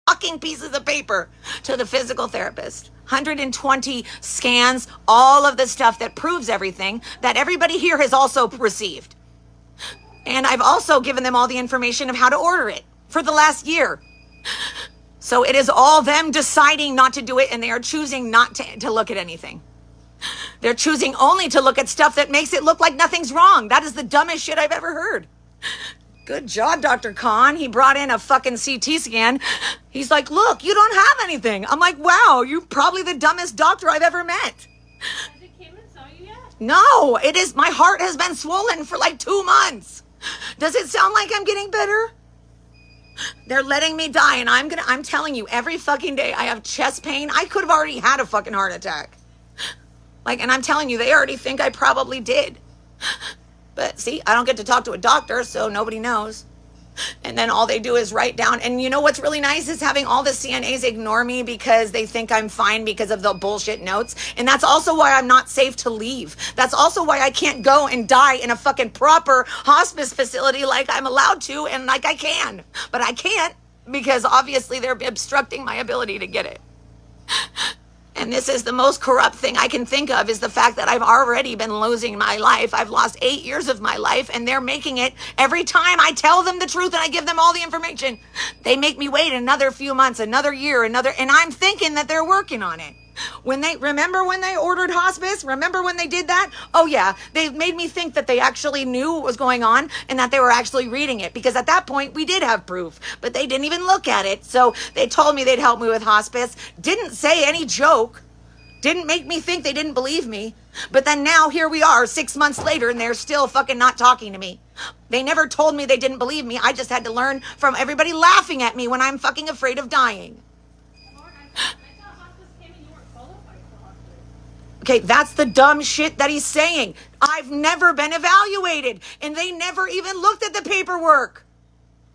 fucking pieces of paper to the physical therapist. 120 scans, all of the stuff that proves everything that everybody here has also received. And I've also given them all the information of how to order it for the last year. So it is all them deciding not to do it, and they are choosing not to look at anything. They're choosing only to look at stuff that makes it look like nothing's wrong. That is the dumbest shit I've ever heard. Good job, Dr. Khan. He brought in a fucking CT scan. He's like, look, you don't have anything. I'm like, wow, you're probably the dumbest doctor I've ever met. Has it came and saw you yet? No, it is. My heart has been swollen for like 2 months. Does it sound like I'm getting better? They're letting me die, and I'm telling you, every fucking day I have chest pain. I could have already had a fucking heart attack. And I'm telling you, they already think I probably did. But see, I don't get to talk to a doctor, so nobody knows. And then all they do is write down. And you know what's really nice is having all the CNAs ignore me because they think I'm fine because of the bullshit notes. And that's also why I'm not safe to leave. That's also why I can't go and die in a fucking proper hospice facility like I'm allowed to and like I can. But I can't because obviously they're obstructing my ability to get it. And this is the most corrupt thing I can think of, is the fact that I've already been losing my life. I've lost 8 years of my life, and they're making it every time I tell them the truth and I give them all the information. They make me wait another few months, another year, and I'm thinking that they're working on it. Remember when they ordered hospice? Remember when they did that? Oh yeah, they made me think that they actually knew what was going on and that they were actually reading it, because at that point we did have proof, but they didn't even look at it. So they told me they'd help me with hospice, didn't say any joke, didn't make me think they didn't believe me. But then now here we are 6 months later and they're still fucking not talking to me. They never told me they didn't believe me. I just had to learn from everybody laughing at me when I'm fucking afraid of dying. Okay, that's the dumb shit that he's saying. I've never been evaluated, and they never even looked at the paperwork.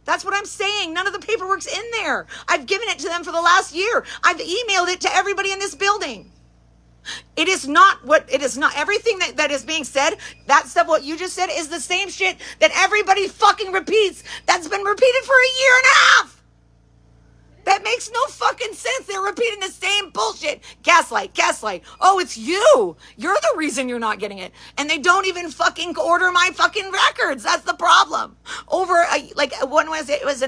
That's what I'm saying. None of the paperwork's in there. I've given it to them for the last year. I've emailed it to everybody in this building. It is not everything that is being said. That stuff, what you just said, is the same shit that everybody fucking repeats. That's been repeated for a year and a half. That makes no fucking sense. They're repeating the same bullshit. Gaslight, gaslight. Oh, it's you. You're the reason you're not getting it. And they don't even fucking order my fucking records. That's the problem. When was it? It was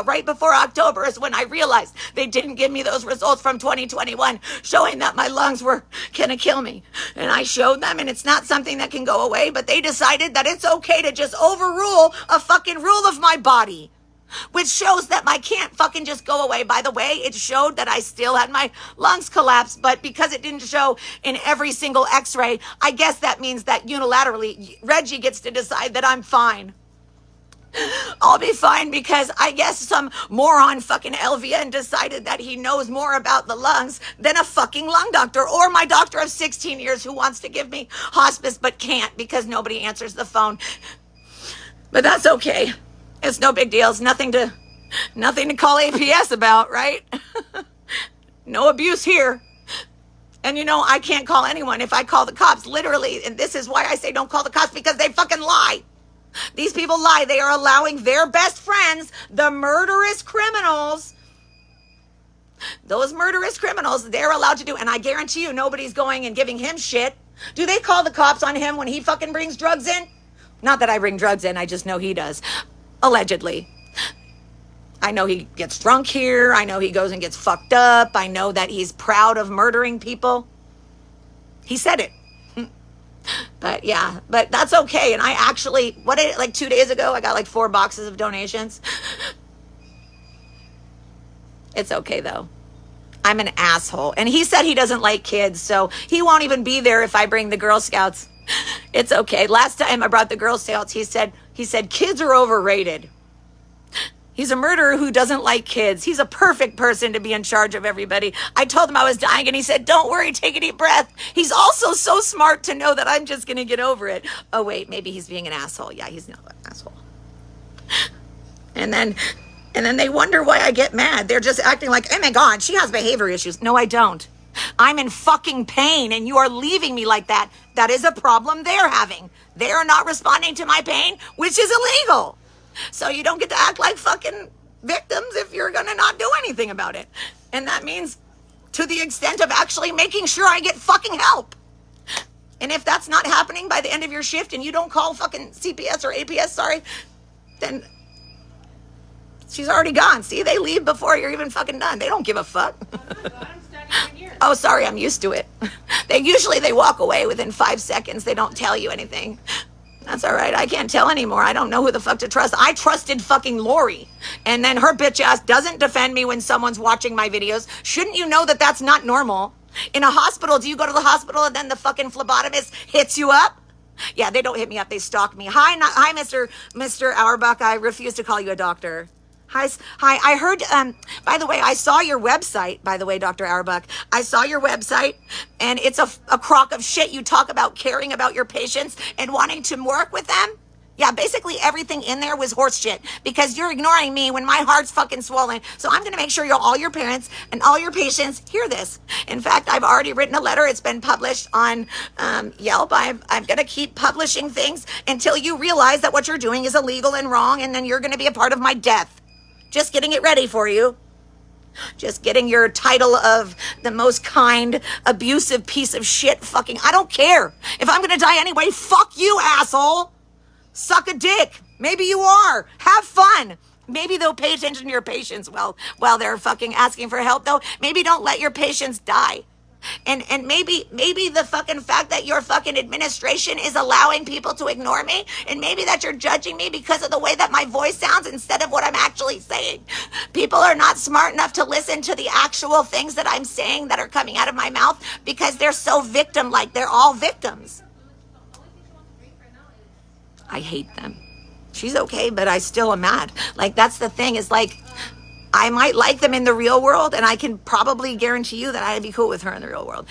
right before October is when I realized they didn't give me those results from 2021 showing that my lungs were gonna kill me. And I showed them, and it's not something that can go away, but they decided that it's okay to just overrule a fucking rule of my body. Which shows that I can't fucking just go away. By the way, it showed that I still had my lungs collapse, but because it didn't show in every single x-ray, I guess that means that unilaterally, Reggie gets to decide that I'm fine. I'll be fine because I guess some moron fucking LVN decided that he knows more about the lungs than a fucking lung doctor, or my doctor of 16 years who wants to give me hospice but can't because nobody answers the phone. But that's okay. It's no big deal. It's nothing to call APS about, right? No abuse here. And I can't call anyone if I call the cops, literally. And this is why I say don't call the cops, because they fucking lie. These people lie. They are allowing their best friends, the murderous criminals, those murderous criminals, they're allowed to do. And I guarantee you nobody's going and giving him shit. Do they call the cops on him when he fucking brings drugs in? Not that I bring drugs in. I just know he does. Allegedly. I know he gets drunk here. I know he goes and gets fucked up. I know that he's proud of murdering people. He said it. But yeah, but that's okay. And I actually, 2 days ago, I got like 4 boxes of donations. It's okay though. I'm an asshole. And he said he doesn't like kids, so he won't even be there if I bring the Girl Scouts. It's okay. Last time I brought the Girl Scouts, he said kids are overrated. He's a murderer who doesn't like kids. He's a perfect person to be in charge of everybody. I told him I was dying, and he said, don't worry, take a deep breath. He's also so smart to know that I'm just going to get over it. Oh, wait, maybe he's being an asshole. Yeah, he's not an asshole. And then they wonder why I get mad. They're just acting like, oh my God, she has behavior issues. No, I don't. I'm in fucking pain, and you are leaving me like that. That is a problem they're having. They are not responding to my pain, which is illegal. So you don't get to act like fucking victims if you're going to not do anything about it. And that means to the extent of actually making sure I get fucking help. And if that's not happening by the end of your shift and you don't call fucking CPS or APS, then she's already gone. See, they leave before you're even fucking done. They don't give a fuck. Oh my God, I'm standing right here. Oh, sorry, I'm used to it. They walk away within 5 seconds. They don't tell you anything. That's all right. I can't tell anymore. I don't know who the fuck to trust. I trusted fucking Lori. And then her bitch ass doesn't defend me when someone's watching my videos. Shouldn't you know that that's not normal? In a hospital, do you go to the hospital and then the fucking phlebotomist hits you up? Yeah, they don't hit me up. They stalk me. Hi, Mr. Auerbach. I refuse to call you a doctor. Hi. I heard, by the way, I saw your website, by the way, Dr. Auerbach. I saw your website, and it's a crock of shit. You talk about caring about your patients and wanting to work with them. Yeah, basically everything in there was horse shit because you're ignoring me when my heart's fucking swollen. So I'm going to make sure all your parents and all your patients hear this. In fact, I've already written a letter. It's been published on Yelp. I'm going to keep publishing things until you realize that what you're doing is illegal and wrong, and then you're going to be a part of my death. Just getting it ready for you. Just getting your title of the most kind, abusive piece of shit fucking... I don't care. If I'm going to die anyway, fuck you, asshole. Suck a dick. Maybe you are. Have fun. Maybe they'll pay attention to your patients while they're fucking asking for help, though. Maybe don't let your patients die. And maybe the fucking fact that your fucking administration is allowing people to ignore me, and maybe that you're judging me because of the way that my voice sounds instead of what I'm actually saying. People are not smart enough to listen to the actual things that I'm saying that are coming out of my mouth because they're so victim-like. They're all victims. I hate them. She's okay, but I still am mad. Like, that's the thing, is like, I might like them in the real world, and I can probably guarantee you that I'd be cool with her in the real world.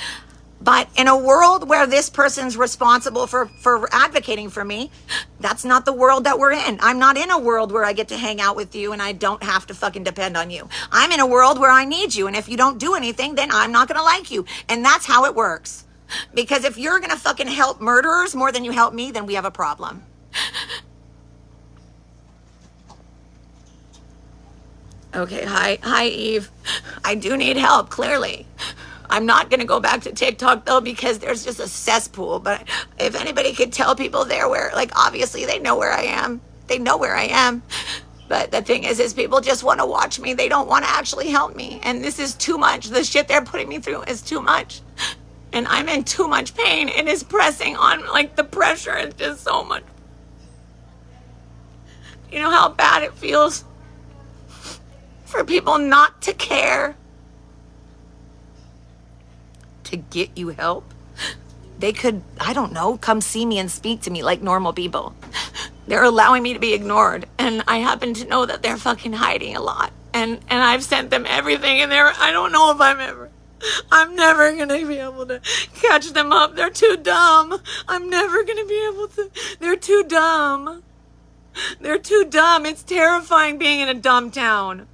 But in a world where this person's responsible for advocating for me, that's not the world that we're in. I'm not in a world where I get to hang out with you and I don't have to fucking depend on you. I'm in a world where I need you, and if you don't do anything, then I'm not gonna like you. And that's how it works. Because if you're gonna fucking help murderers more than you help me, then we have a problem. Okay, hi, Eve. I do need help, clearly. I'm not going to go back to TikTok, though, because there's just a cesspool. But if anybody could tell people there where, like, obviously they know where I am. They know where I am. But the thing is people just want to watch me. They don't want to actually help me. And this is too much. The shit they're putting me through is too much. And I'm in too much pain. It is pressing on, like, the pressure is just so much. You know how bad it feels for people not to care, to get you help? They could, I don't know, come see me and speak to me like normal people. They're allowing me to be ignored, and I happen to know that they're fucking hiding a lot. And I've sent them everything, and I don't know if I'm never gonna be able to catch them up. They're too dumb. I'm never gonna be able to. They're too dumb. They're too dumb. It's terrifying being in a dumb town.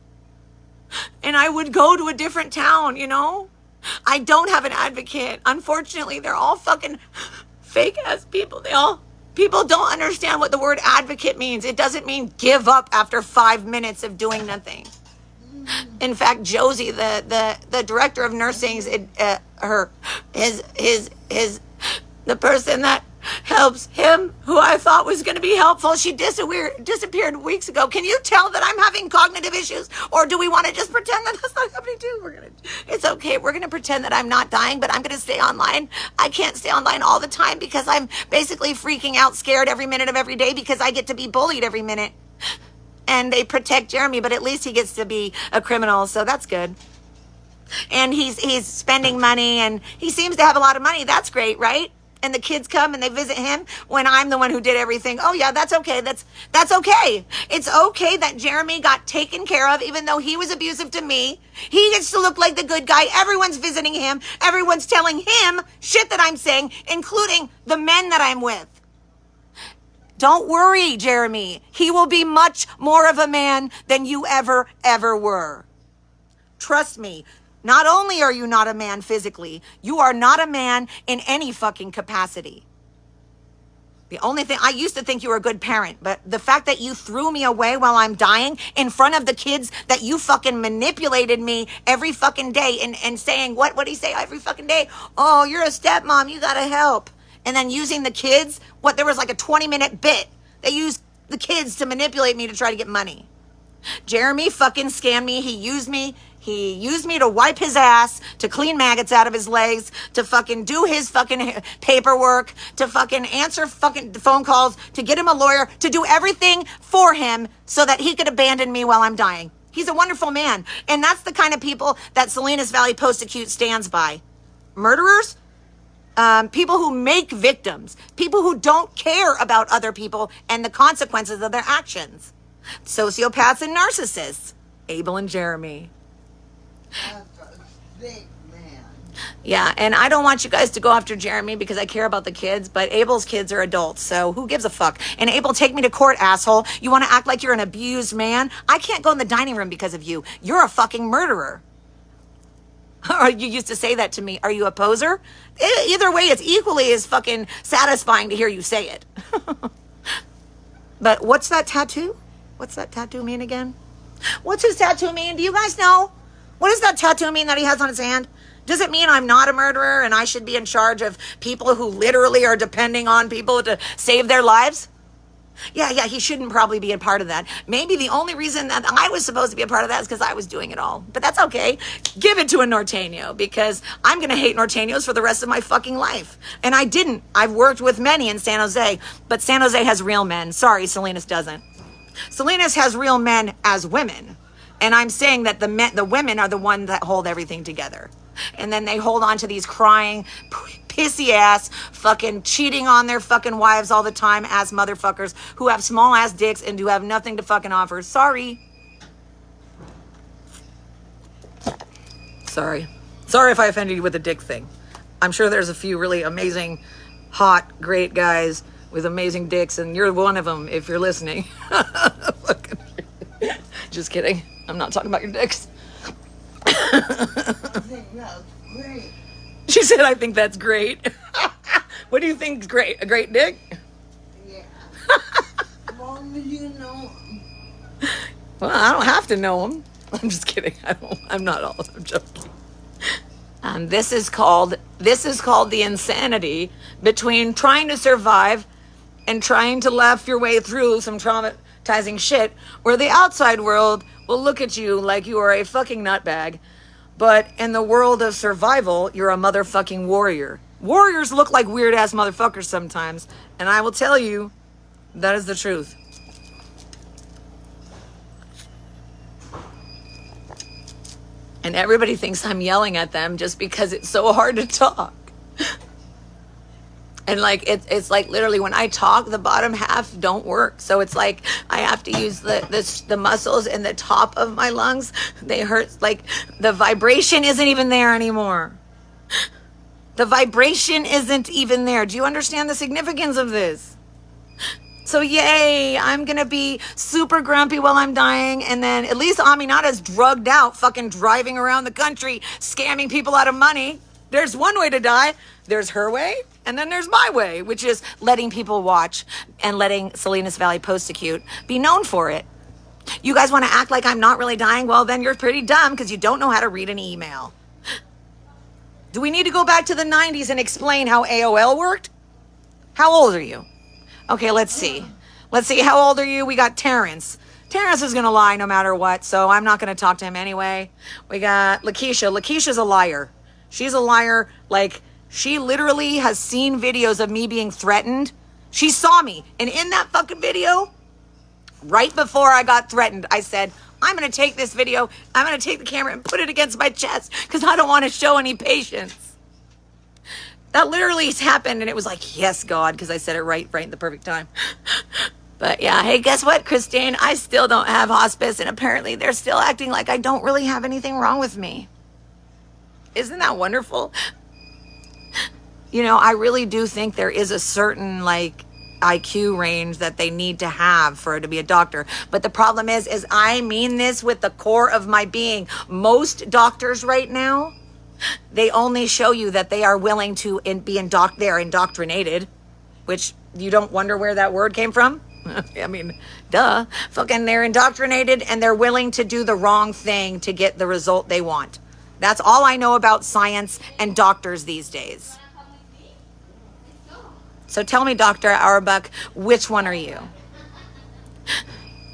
And I would go to a different town, you know? I don't have an advocate. Unfortunately, they're all fucking fake ass people. People don't understand what the word advocate means. It doesn't mean give up after 5 minutes of doing nothing. In fact, Josie, the director of nursing, the person that helps him, who I thought was going to be helpful, she disappeared weeks ago. Can you tell that I'm having cognitive issues? Or do we want to just pretend that that's not happening too? It's okay. We're going to pretend that I'm not dying, but I'm going to stay online. I can't stay online all the time because I'm basically freaking out, scared every minute of every day because I get to be bullied every minute. And they protect Jeremy, but at least he gets to be a criminal, so that's good. And he's spending money, and he seems to have a lot of money. That's great, right? And the kids come and they visit him when I'm the one who did everything. Oh yeah, that's okay. That's okay. It's okay that Jeremy got taken care of, even though he was abusive to me. He gets to look like the good guy. Everyone's visiting him. Everyone's telling him shit that I'm saying, including the men that I'm with. Don't worry, Jeremy. He will be much more of a man than you ever were. Trust me. Not only are you not a man physically, you are not a man in any fucking capacity. The only thing, I used to think you were a good parent, but the fact that you threw me away while I'm dying in front of the kids, that you fucking manipulated me every fucking day and saying, what do you say every fucking day? Oh, you're a stepmom, you gotta help. And then using the kids, there was like a 20-minute bit. They used the kids to manipulate me to try to get money. Jeremy fucking scammed me. He used me. He used me to wipe his ass, to clean maggots out of his legs, to fucking do his fucking paperwork, to fucking answer fucking phone calls, to get him a lawyer, to do everything for him so that he could abandon me while I'm dying. He's a wonderful man. And that's the kind of people that Salinas Valley Post-Acute stands by. Murderers? People who make victims. People who don't care about other people and the consequences of their actions. Sociopaths and narcissists. Abel and Jeremy. That's a sick man. Yeah, and I don't want you guys to go after Jeremy because I care about the kids, but Abel's kids are adults, so who gives a fuck? And Abel, take me to court, asshole. You want to act like you're an abused man? I can't go in the dining room because of you. You're a fucking murderer. Or you used to say that to me. Are you a poser? Either way, it's equally as fucking satisfying to hear you say it. But what's that tattoo? What's that tattoo mean again? What's his tattoo mean? Do you guys know? What does that tattoo mean that he has on his hand? Does it mean I'm not a murderer and I should be in charge of people who literally are depending on people to save their lives? Yeah, he shouldn't probably be a part of that. Maybe the only reason that I was supposed to be a part of that is because I was doing it all. But that's okay. Give it to a Norteño because I'm going to hate Norteños for the rest of my fucking life. And I didn't. I've worked with many in San Jose, but San Jose has real men. Sorry, Salinas doesn't. Salinas has real men as women. And I'm saying that the women are the ones that hold everything together. And then they hold on to these crying, pissy ass, fucking cheating on their fucking wives all the time ass motherfuckers who have small ass dicks and who have nothing to fucking offer. Sorry if I offended you with the dick thing. I'm sure there's a few really amazing, hot, great guys with amazing dicks, and you're one of them if you're listening. Just kidding. I'm not talking about your dicks. I think that's great. She said, I think that's great. What do you think is great? A great dick? Yeah. As long as you know him. Well, I don't have to know him. I'm just kidding. I'm joking. This is called the insanity between trying to survive and trying to laugh your way through some traumatizing shit where the outside world will look at you like you are a fucking nutbag. But in the world of survival, you're a motherfucking warrior. Warriors look like weird-ass motherfuckers sometimes. And I will tell you, that is the truth. And everybody thinks I'm yelling at them just because it's so hard to talk. And like, it's like literally when I talk, the bottom half don't work. So it's like I have to use the muscles in the top of my lungs. They hurt. Like the vibration isn't even there anymore. The vibration isn't even there. Do you understand the significance of this? So yay, I'm going to be super grumpy while I'm dying. And then at least Aminata's drugged out, fucking driving around the country, scamming people out of money. There's one way to die. There's her way. And then there's my way, which is letting people watch and letting Salinas Valley Post-Acute be known for it. You guys want to act like I'm not really dying? Well, then you're pretty dumb because you don't know how to read an email. Do we need to go back to the 90s and explain how AOL worked? How old are you? Okay, let's see. Let's see. How old are you? We got Terrence. Terrence is going to lie no matter what, so I'm not going to talk to him anyway. We got Lakeisha. Lakeisha's a liar. She's a liar. Like, she literally has seen videos of me being threatened. She saw me. And in that fucking video, right before I got threatened, I said, I'm going to take this video, I'm going to take the camera and put it against my chest because I don't want to show any patience. That literally happened, and it was like, yes, God, because I said it right in the perfect time. But yeah, hey, guess what, Christine? I still don't have hospice, and apparently they're still acting like I don't really have anything wrong with me. Isn't that wonderful? You know, I really do think there is a certain, like, IQ range that they need to have for to be a doctor. But the problem is I mean this with the core of my being. Most doctors right now, they only show you that they are willing to they're indoctrinated, which You don't wonder where that word came from? I mean, duh. Fucking they're indoctrinated and they're willing to do the wrong thing to get the result they want. That's all I know about science and doctors these days. So tell me, Dr. Auerbach, which one are you?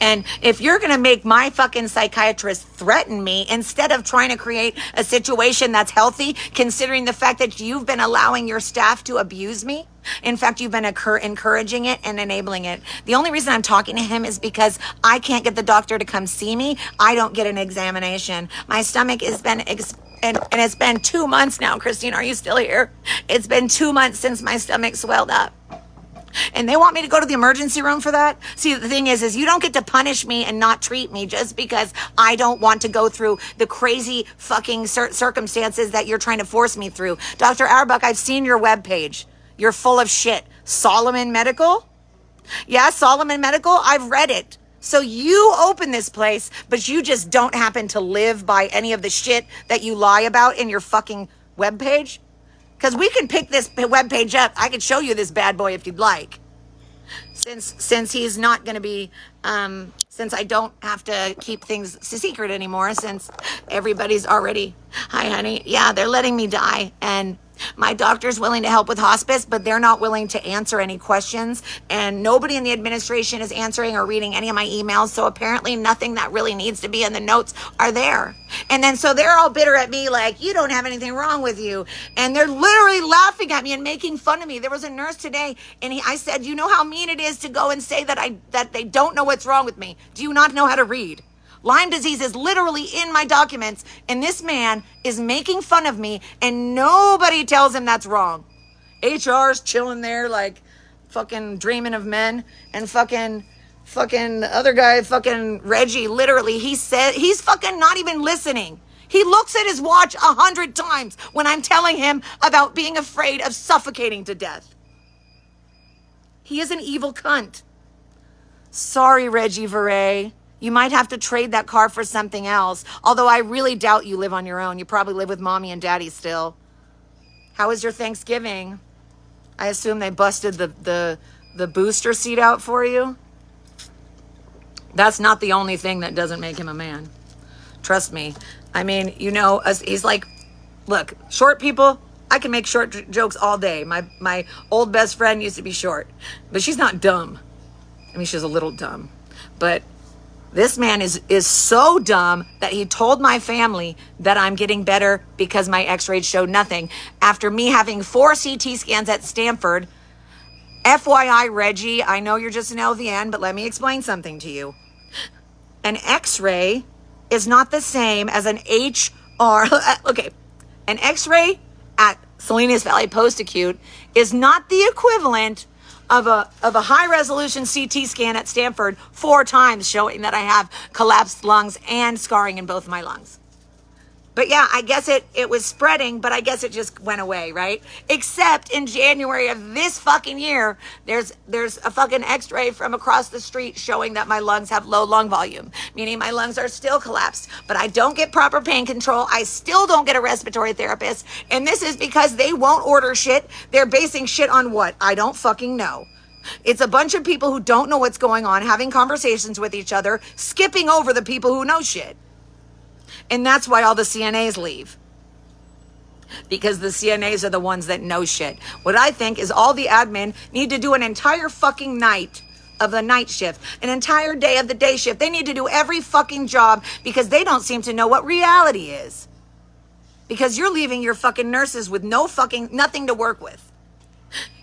And if you're going to make my fucking psychiatrist threaten me instead of trying to create a situation that's healthy, considering the fact that you've been allowing your staff to abuse me, in fact, you've been encouraging it and enabling it. The only reason I'm talking to him is because I can't get the doctor to come see me. I don't get an examination. My stomach has been, and it's been 2 months now. Christine, are you still here? It's been 2 months since my stomach swelled up. And they want me to go to the emergency room for that? See, the thing is you don't get to punish me and not treat me just because I don't want to go through the crazy fucking circumstances that you're trying to force me through. Dr. Auerbach, I've seen your webpage. You're full of shit. Solomon Medical? Yeah, Solomon Medical. I've read it. So you open this place, but you just don't happen to live by any of the shit that you lie about in your fucking webpage? Because we can pick this webpage up. I could show you this bad boy if you'd like. Since he's not going to be, since I don't have to keep things secret anymore, since everybody's already, hi honey, yeah, they're letting me die. And my doctor's willing to help with hospice, but they're not willing to answer any questions. And nobody in the administration is answering or reading any of my emails. So apparently nothing that really needs to be in the notes are there. And then so they're all bitter at me like, you don't have anything wrong with you. And they're literally laughing at me and making fun of me. There was a nurse today and I said, you know how mean it is to go and say that they don't know what's wrong with me. Do you not know how to read? Lyme disease is literally in my documents, and this man is making fun of me, and nobody tells him that's wrong. HR's chilling there like fucking dreaming of men, and fucking the other guy, fucking Reggie, literally, he said, he's fucking not even listening. He looks at his watch 100 times when I'm telling him about being afraid of suffocating to death. He is an evil cunt. Sorry, Reggie Veray. You might have to trade that car for something else. Although I really doubt you live on your own. You probably live with mommy and daddy still. How was your Thanksgiving? I assume they busted the booster seat out for you. That's not the only thing that doesn't make him a man. Trust me. I mean, you know, he's like, look, short people, I can make short jokes all day. My old best friend used to be short, but she's not dumb. I mean, she's a little dumb, but this man is so dumb that he told my family that I'm getting better because my x-rays showed nothing. After me having 4 CT scans at Stanford, FYI, Reggie, I know you're just an LVN, but let me explain something to you. An x-ray is not the same as an HR. Okay, an x-ray at Salinas Valley Post-Acute is not the equivalent of a high-resolution CT scan at Stanford 4 times showing that I have collapsed lungs and scarring in both my lungs. But yeah, I guess it was spreading, but I guess it just went away, right? Except in January of this fucking year, there's a fucking x-ray from across the street showing that my lungs have low lung volume, meaning my lungs are still collapsed, but I don't get proper pain control. I still don't get a respiratory therapist. And this is because they won't order shit. They're basing shit on what? I don't fucking know. It's a bunch of people who don't know what's going on, having conversations with each other, skipping over the people who know shit. And that's why all the CNAs leave. Because the CNAs are the ones that know shit. What I think is all the admin need to do an entire fucking night of the night shift, an entire day of the day shift. They need to do every fucking job because they don't seem to know what reality is. Because you're leaving your fucking nurses with nothing to work with.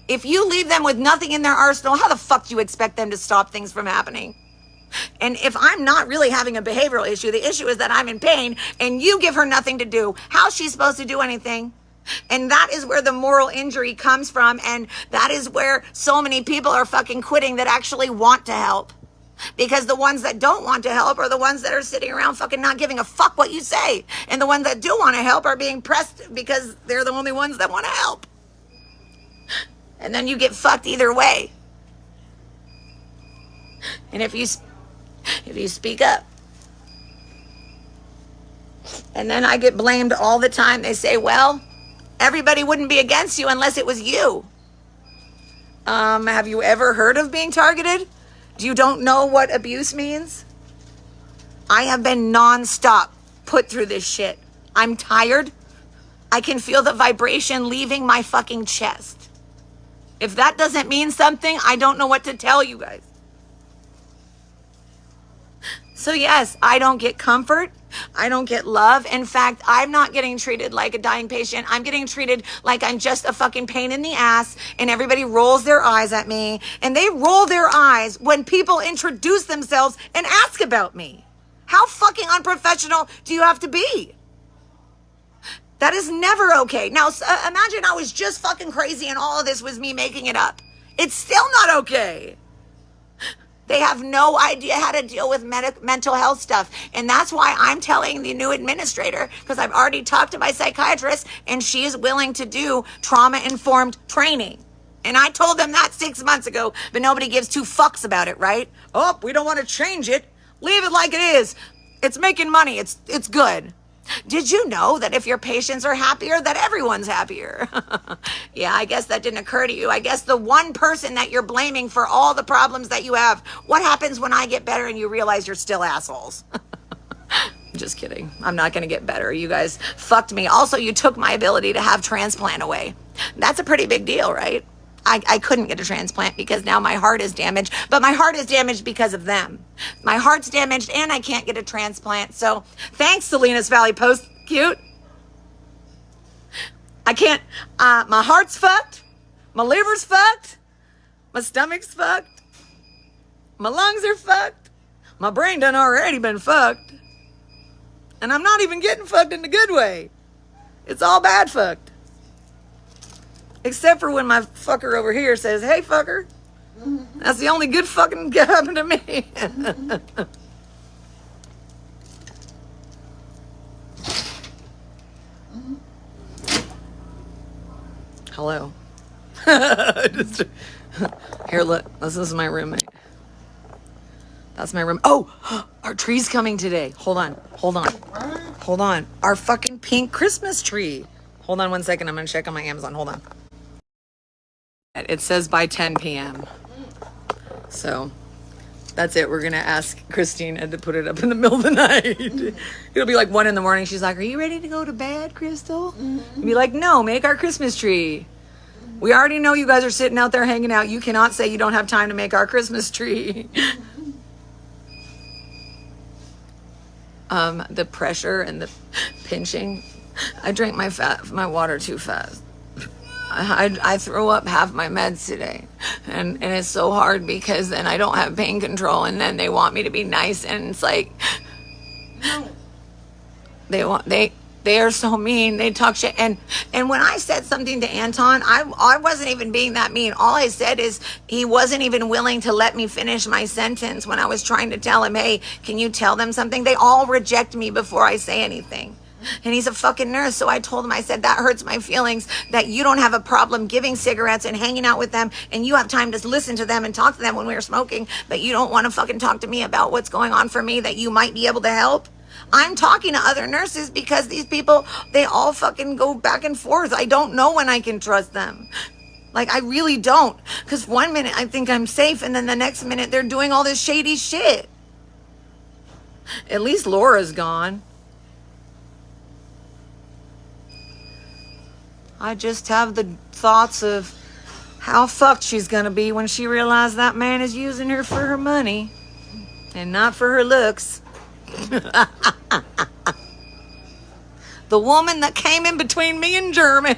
If you leave them with nothing in their arsenal, how the fuck do you expect them to stop things from happening? And if I'm not really having a behavioral issue, the issue is that I'm in pain and you give her nothing to do. How's she supposed to do anything? And that is where the moral injury comes from. And that is where so many people are fucking quitting that actually want to help. Because the ones that don't want to help are the ones that are sitting around fucking not giving a fuck what you say. And the ones that do want to help are being pressed because they're the only ones that want to help. And then you get fucked either way. And if you speak up. And then I get blamed all the time. They say, well, everybody wouldn't be against you unless it was you. Have you ever heard of being targeted? Do you don't know what abuse means? I have been nonstop put through this shit. I'm tired. I can feel the vibration leaving my fucking chest. If that doesn't mean something, I don't know what to tell you guys. So yes, I don't get comfort. I don't get love. In fact, I'm not getting treated like a dying patient. I'm getting treated like I'm just a fucking pain in the ass, and everybody rolls their eyes at me, and they roll their eyes when people introduce themselves and ask about me. How fucking unprofessional do you have to be? That is never okay. Now, imagine I was just fucking crazy and all of this was me making it up. It's still not okay. They have no idea how to deal with mental health stuff. And that's why I'm telling the new administrator, because I've already talked to my psychiatrist and she is willing to do trauma-informed training. And I told them that 6 months ago, but nobody gives two fucks about it, right? Oh, we don't want to change it. Leave it like it is. It's making money. It's good. Did you know that if your patients are happier, that everyone's happier? Yeah, I guess that didn't occur to you. I guess the one person that you're blaming for all the problems that you have, what happens when I get better and you realize you're still assholes? Just kidding. I'm not going to get better. You guys fucked me. Also, you took my ability to have transplant away. That's a pretty big deal, right? I couldn't get a transplant because now my heart is damaged, but my heart is damaged because of them. My heart's damaged and I can't get a transplant. So thanks, Salinas Valley Post. Cute. I can't, my heart's fucked. My liver's fucked. My stomach's fucked. My lungs are fucked. My brain done already been fucked. And I'm not even getting fucked in the good way. It's all bad fucked. Except for when my fucker over here says, hey, fucker. That's the only good fucking happened to me. Hello. Here, look. This is my roommate. That's my room. Oh, our tree's coming today. Hold on. Our fucking pink Christmas tree. Hold on 1 second. I'm going to check on my Amazon. Hold on. It says by 10 p.m. So that's it. We're going to ask Christina to put it up in the middle of the night. It'll be like 1 a.m. She's like, are you ready to go to bed, Crystal? Mm-hmm. Be like, no, make our Christmas tree. We already know you guys are sitting out there hanging out. You cannot say you don't have time to make our Christmas tree. The pressure and the pinching. I drank my water too fast. I threw up half my meds today, and it's so hard because then I don't have pain control, and then they want me to be nice, and it's like they are so mean. They talk shit, and when I said something to Anton, I wasn't even being that mean. All I said is he wasn't even willing to let me finish my sentence when I was trying to tell him, hey, can you tell them something? They all reject me before I say anything. And he's a fucking nurse. So I told him, I said, that hurts my feelings that you don't have a problem giving cigarettes and hanging out with them. And you have time to listen to them and talk to them when we were smoking. But you don't want to fucking talk to me about what's going on for me that you might be able to help. I'm talking to other nurses because these people, they all fucking go back and forth. I don't know when I can trust them. Like, I really don't. Because 1 minute I think I'm safe. And then the next minute they're doing all this shady shit. At least Laura's gone. I just have the thoughts of how fucked she's going to be when she realizes that man is using her for her money and not for her looks. The woman that came in between me and Jeremy.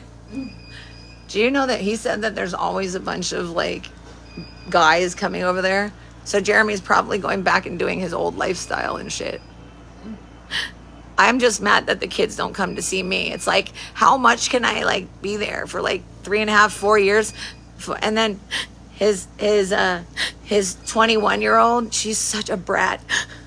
Do you know that he said that there's always a bunch of like guys coming over there? So Jeremy's probably going back and doing his old lifestyle and shit. I'm just mad that the kids don't come to see me. It's like, how much can I like be there for like 3.5, 4 years? And then his 21-year-old, she's such a brat.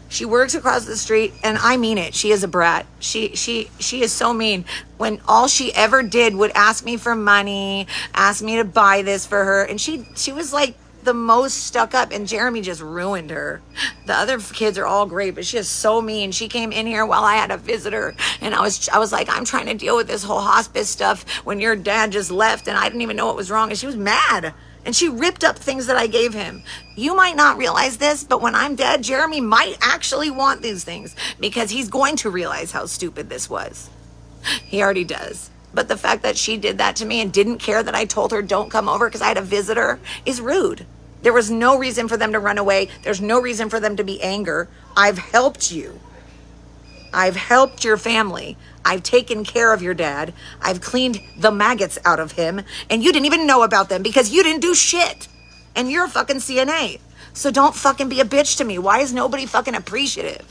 She works across the street, and I mean it. She is a brat. She is so mean. When all she ever did would ask me for money, ask me to buy this for her, and she was like the most stuck up, and Jeremy just ruined her. The other kids are all great, but she is so mean. She came in here while I had a visitor, and I was like, I'm trying to deal with this whole hospice stuff when your dad just left, and I didn't even know what was wrong, and she was mad. And she ripped up things that I gave him. You might not realize this, but when I'm dead, Jeremy might actually want these things because he's going to realize how stupid this was. He already does. But the fact that she did that to me and didn't care that I told her don't come over because I had a visitor is rude. There was no reason for them to run away. There's no reason for them to be angry. I've helped you. I've helped your family. I've taken care of your dad. I've cleaned the maggots out of him. And you didn't even know about them because you didn't do shit. And you're a fucking CNA. So don't fucking be a bitch to me. Why is nobody fucking appreciative?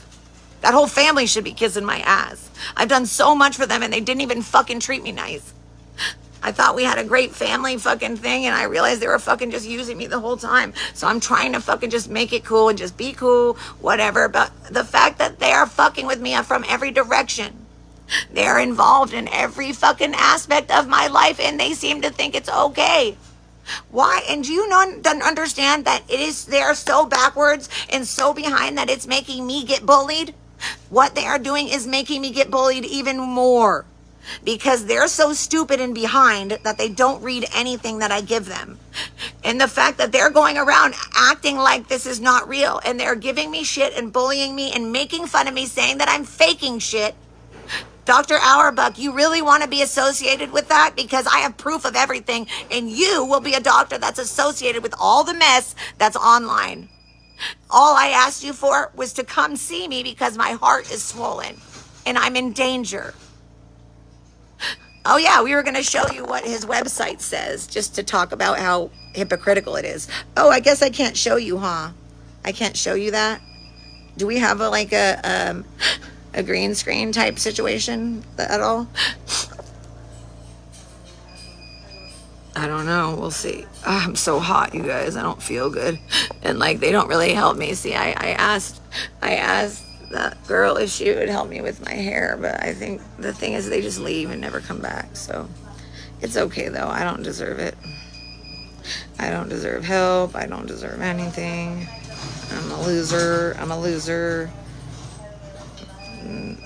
That whole family should be kissing my ass. I've done so much for them and they didn't even fucking treat me nice. I thought we had a great family fucking thing and I realized they were fucking just using me the whole time. So I'm trying to fucking just make it cool and just be cool, whatever. But the fact that they are fucking with me from every direction. They're involved in every fucking aspect of my life and they seem to think it's okay. Why? And do you not understand that they're so backwards and so behind that it's making me get bullied? What they are doing is making me get bullied even more. Because they're so stupid and behind that they don't read anything that I give them. And the fact that they're going around acting like this is not real and they're giving me shit and bullying me and making fun of me saying that I'm faking shit. Dr. Auerbach, you really want to be associated with that? Because I have proof of everything and you will be a doctor that's associated with all the mess that's online. All I asked you for was to come see me because my heart is swollen and I'm in danger. Oh yeah, we were going to show you what his website says just to talk about how hypocritical it is. Oh, I guess I can't show you, huh? I can't show you that? Do we have a green screen type situation at all? I don't know. We'll see. Oh, I'm so hot, you guys. I don't feel good. And like, they don't really help me. See, I asked that girl if she would help me with my hair, but I think the thing is they just leave and never come back. So it's okay though. I don't deserve it. I don't deserve help. I don't deserve anything. I'm a loser.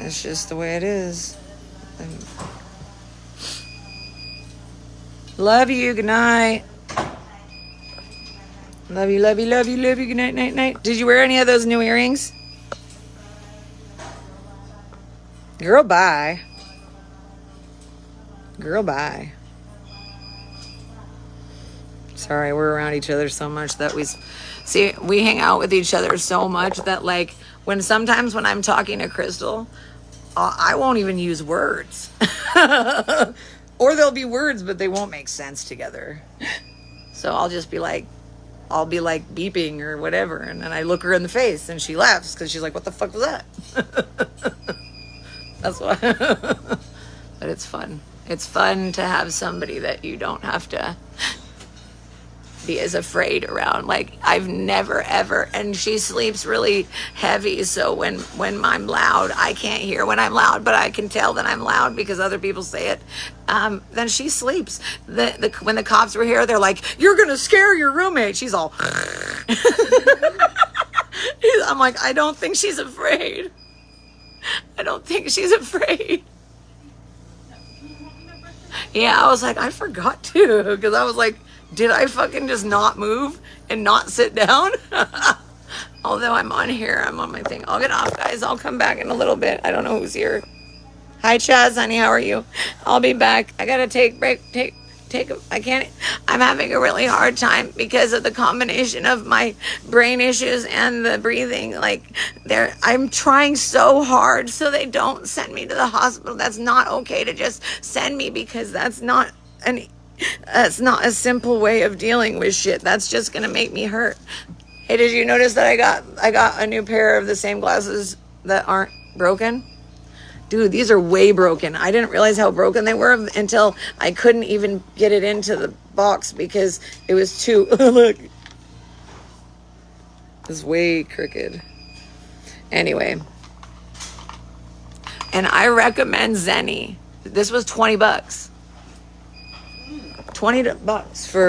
It's just the way it is. Love you. Good night. Love you. Good night, night. Did you wear any of those new earrings? Girl, bye. Sorry, we're around each other so much that we hang out with each other so much that like sometimes when I'm talking to Crystal, I won't even use words. Or there'll be words, but they won't make sense together. So I'll just be like, beeping or whatever. And then I look her in the face and she laughs because she's like, what the fuck was that? That's why. But it's fun. It's fun to have somebody that you don't have to be as afraid around. Like I've never ever, and she sleeps really heavy. So when I'm loud, I can't hear when I'm loud, but I can tell that I'm loud because other people say it. Then she sleeps. When the cops were here, they're like, you're going to scare your roommate. She's all, I'm like, I don't think she's afraid. Yeah, I was like, I forgot to, because I was like, did I fucking just not move and not sit down? Although I'm on here, I'm on my thing. I'll get off, guys. I'll come back in a little bit. I don't know who's here. Hi, Chaz, honey, how are you? I'll be back. I gotta I'm having a really hard time because of the combination of my brain issues and the breathing. Like I'm trying so hard so they don't send me to the hospital. That's not okay to just send me because that's not a simple way of dealing with shit. That's just gonna make me hurt. Hey, did you notice that I got a new pair of the same glasses that aren't broken? Dude, these are way broken. I didn't realize how broken they were until I couldn't even get it into the box because it was too, look. It's way crooked. Anyway. And I recommend Zenni. This was $20. $20 for